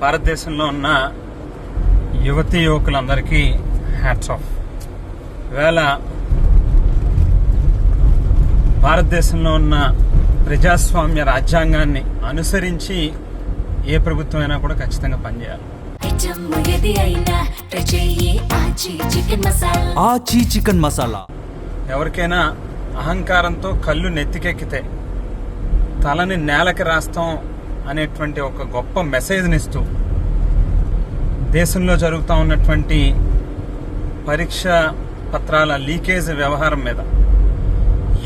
భారతదేశంలో ఉన్న యువతీ యువకులందరికీ హ్యాట్స్ ఆఫ్. ఈవేళ భారతదేశంలో ఉన్న ప్రజాస్వామ్య రాజ్యాంగాన్ని అనుసరించి ఏ ప్రభుత్వం అయినా కూడా ఖచ్చితంగా పనిచేయాలి. ఆచి చికెన్ మసాలా. ఎవరికైనా అహంకారంతో కళ్ళు నెత్తికెక్కితే తలని నేలకి రాస్తాం అనేటువంటి ఒక గొప్ప మెసేజ్నిస్తూ దేశంలో జరుగుతూ ఉన్నటువంటి పరీక్ష పత్రాల లీకేజ్ వ్యవహారం మీద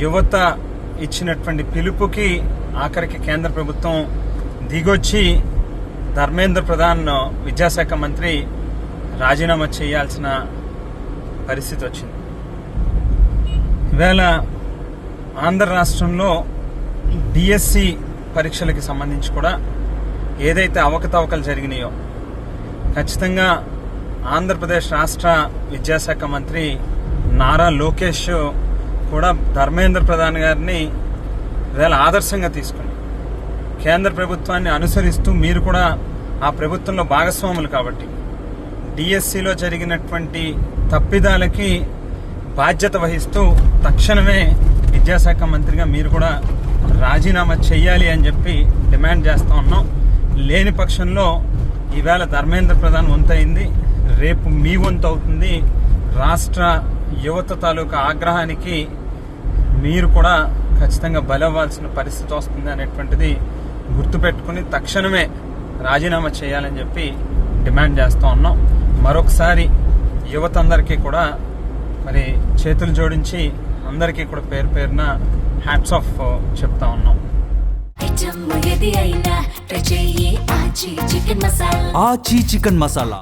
యువత ఇచ్చినటువంటి పిలుపుకి ఆఖరికి కేంద్ర ప్రభుత్వం దిగొచ్చి ధర్మేంద్ర ప్రధాన్ విద్యాశాఖ మంత్రి రాజీనామా చేయాల్సిన పరిస్థితి వచ్చింది. ఈవేళ ఆంధ్ర రాష్ట్రంలో డిఎస్సి పరీక్షలకి సంబంధించి కూడా ఏదైతే అవకతవకలు జరిగినాయో ఖచ్చితంగా ఆంధ్రప్రదేశ్ రాష్ట్ర విద్యాశాఖ మంత్రి నారా లోకేష్ కూడా ధర్మేంద్ర ప్రధాన్ గారిని ఈవేళ ఆదర్శంగా తీసుకుని కేంద్ర ప్రభుత్వాన్ని అనుసరిస్తూ మీరు కూడా ఆ ప్రభుత్వంలో భాగస్వాములు కాబట్టి డిఎస్సిలో జరిగినటువంటి తప్పిదాలకి బాధ్యత వహిస్తూ తక్షణమే విద్యాశాఖ మంత్రిగా మీరు కూడా రాజీనామా చేయాలి అని చెప్పి డిమాండ్ చేస్తూ ఉన్నాం. లేని పక్షంలో ఈవేళ ధర్మేంద్ర ప్రధాన్ వంతయింది, రేపు మీ వంతు అవుతుంది. రాష్ట్ర యువత తాలూకా ఆగ్రహానికి మీరు కూడా ఖచ్చితంగా బలవ్వాల్సిన పరిస్థితి వస్తుంది అనేటువంటిది గుర్తుపెట్టుకుని తక్షణమే రాజీనామా చేయాలని చెప్పి డిమాండ్ చేస్తూ ఉన్నాం. మరొకసారి యువత అందరికీ కూడా మరి చేతులు జోడించి అందరికీ కూడా పేరు పేరున హ్యాట్స్ ఆఫ్ చెప్తా ఉన్నాం. ఆచి చికెన్ మసాలా.